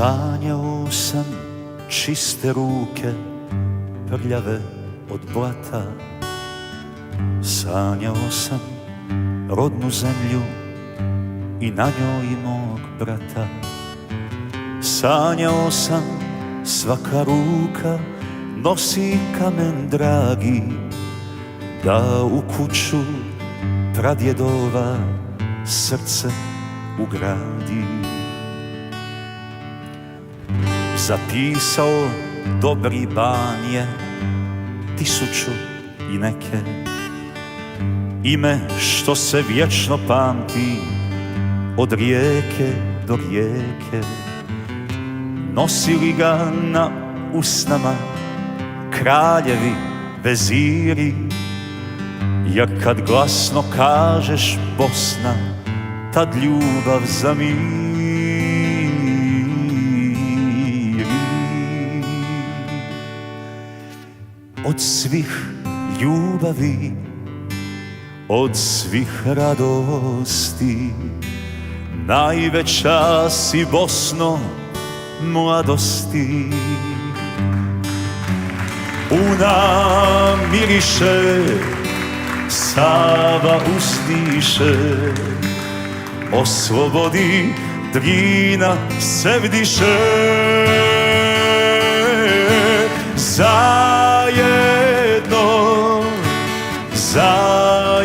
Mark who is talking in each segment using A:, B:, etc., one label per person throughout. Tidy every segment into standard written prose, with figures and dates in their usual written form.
A: Sanjao sam čiste ruke, prljave od blata. Sanjao sam rodnu zemlju i na njoj mog brata. Sanjao sam svaka ruka nosi kamen dragi, da u kuću pradjedova srce ugradi. Zapisao dobri ban je 1000 i neke, ime što se vječno pamti od rijeke do rijeke. Nosili ga na usnama kraljevi, veziri, jer kad glasno kažeš Bosna, tad ljubav zamiri. Od svih ljubavi, od svih radosti, najveća si Bosno mladosti. Una miriše, Sava uzdiše, o slobodi Drina se vdiše. Zajedno, zajedno,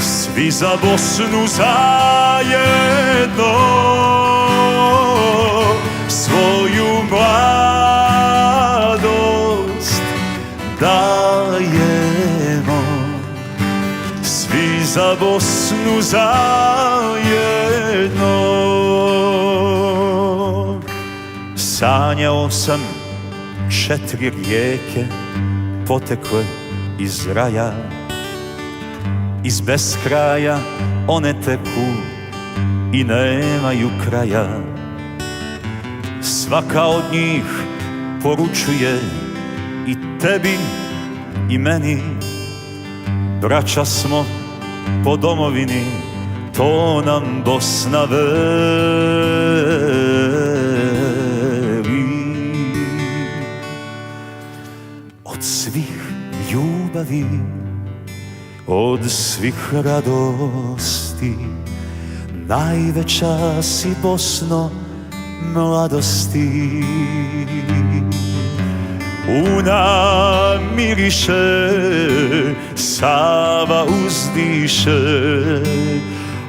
A: svi za Bosnu zajedno, svoju mladost dajemo. Svi za Bosnu zajedno. Sanjao sam 4 rijeke potekle iz raja, iz beskraja one teku i nemaju kraja. Svaka od njih poručuje i tebi i meni, braća smo po domovini, to nam Bosna veli. Od svih ljubavi, od svih radosti, najveća si Bosno mladosti. Una miriše, Sava uzdiše,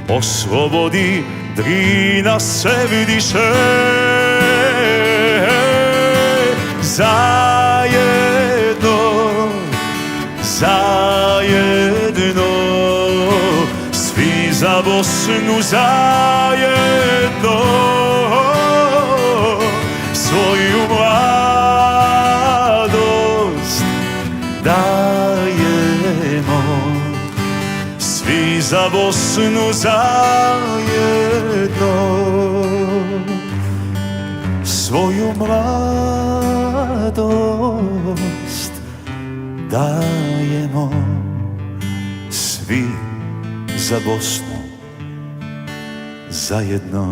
A: o slobodi Drina se vdiše. Zajedno, zajedno, svi za Bosnu zajedno, svoju mladost dajemo. Svi za Bosnu zajedno, svoju mladost dajemo. Svi za Bosnu zajedno.